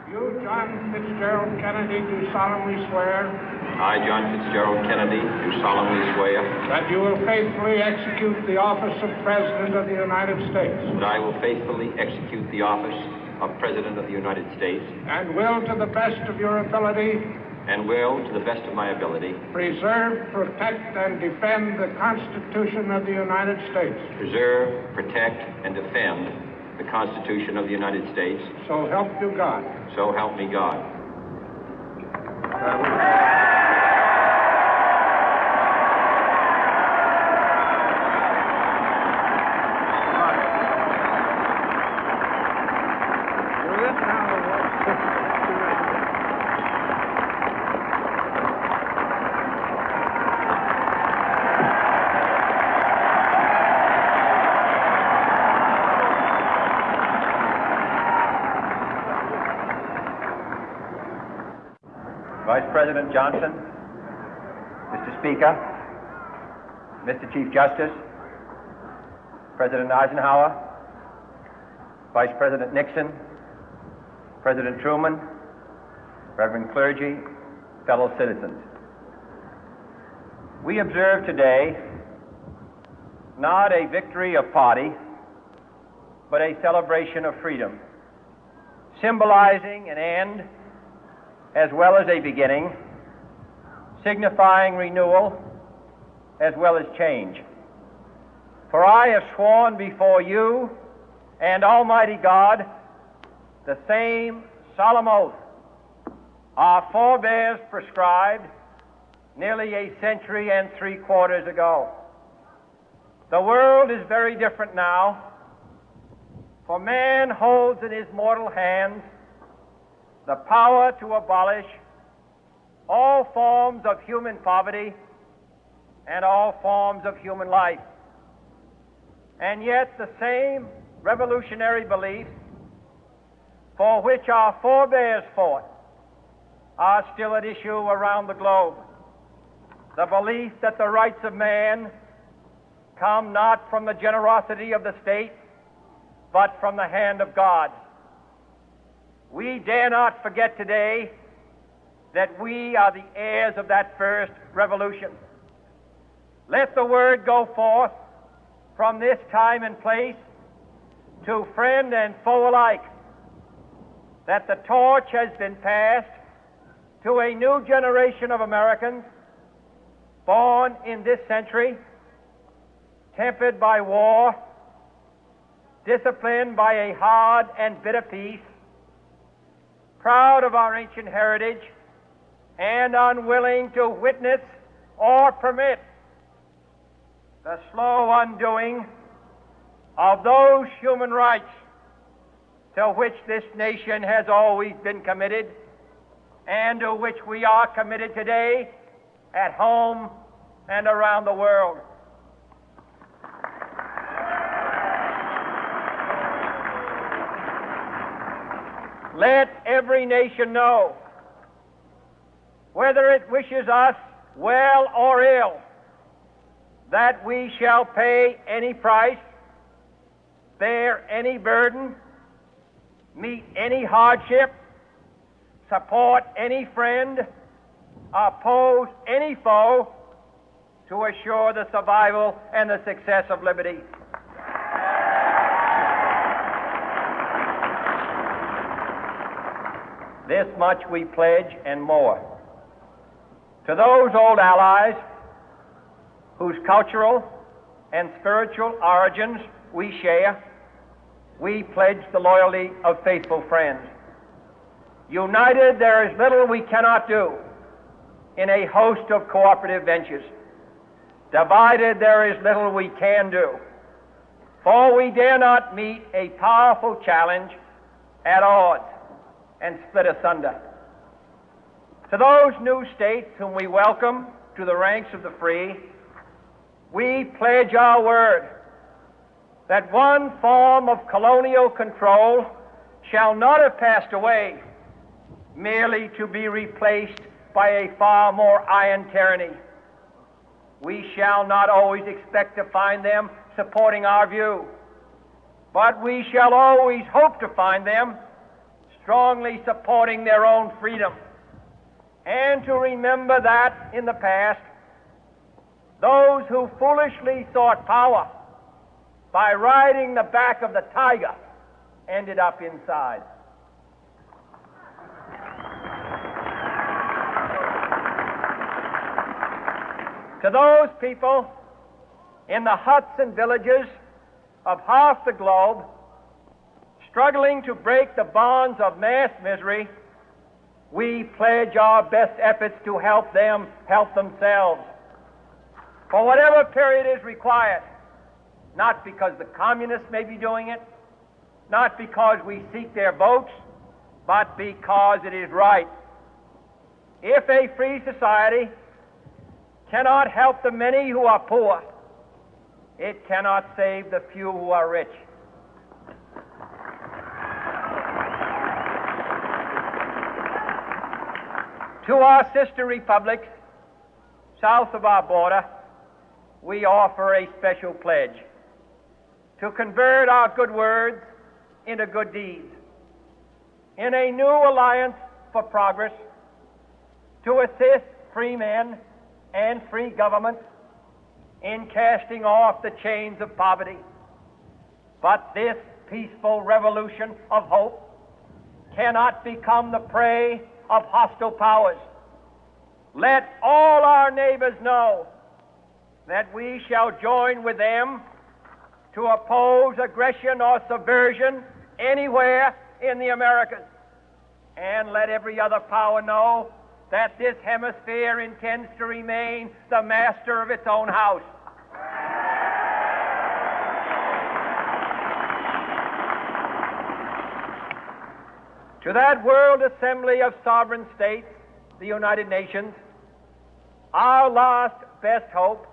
You, John Fitzgerald Kennedy, do solemnly swear. I, John Fitzgerald Kennedy, do solemnly swear. That you will faithfully execute the office of President of the United States. That I will faithfully execute the office of President of the United States. And will, to the best of your ability. And will, to the best of my ability. Preserve, protect, and defend the Constitution of the United States. Preserve, protect, and defend the Constitution of the United States. So help you God. So help me God. Vice President Johnson, Mr. Speaker, Mr. Chief Justice, President Eisenhower, Vice President Nixon, President Truman, Reverend clergy, fellow citizens. We observe today not a victory of party, but a celebration of freedom, symbolizing an end as well as a beginning, signifying renewal as well as change. For I have sworn before you and Almighty God the same solemn oath our forebears prescribed nearly a century and 3/4 ago. The world is very different now, for man holds in his mortal hands the power to abolish all forms of human poverty and all forms of human life. And yet the same revolutionary beliefs for which our forebears fought are still at issue around the globe. The belief that the rights of man come not from the generosity of the state, but from the hand of God. We dare not forget today that we are the heirs of that first revolution. Let the word go forth from this time and place to friend and foe alike that the torch has been passed to a new generation of Americans born in this century, tempered by war, disciplined by a hard and bitter peace, proud of our ancient heritage, and unwilling to witness or permit the slow undoing of those human rights to which this nation has always been committed and to which we are committed today at home and around the world. Let every nation know, whether it wishes us well or ill, that we shall pay any price, bear any burden, meet any hardship, support any friend, oppose any foe to assure the survival and the success of liberty. This much we pledge and more. To those old allies whose cultural and spiritual origins we share, we pledge the loyalty of faithful friends. United, there is little we cannot do in a host of cooperative ventures. Divided, there is little we can do, for we dare not meet a powerful challenge at odds and split asunder. To those new states whom we welcome to the ranks of the free, we pledge our word that one form of colonial control shall not have passed away, merely to be replaced by a far more iron tyranny. We shall not always expect to find them supporting our view, but we shall always hope to find them strongly supporting their own freedom, and to remember that in the past, those who foolishly sought power by riding the back of the tiger ended up inside. To those people in the huts and villages of half the globe struggling to break the bonds of mass misery, we pledge our best efforts to help them help themselves for whatever period is required, not because the communists may be doing it, not because we seek their votes, but because it is right. If a free society cannot help the many who are poor, it cannot save the few who are rich. To our sister republics south of our border, we offer a special pledge to convert our good words into good deeds, in a new alliance for progress, to assist free men and free governments in casting off the chains of poverty. But this peaceful revolution of hope cannot become the prey of hostile powers. Let all our neighbors know that we shall join with them to oppose aggression or subversion anywhere in the Americas. And let every other power know that this hemisphere intends to remain the master of its own house. To that World Assembly of Sovereign States, the United Nations, our last best hope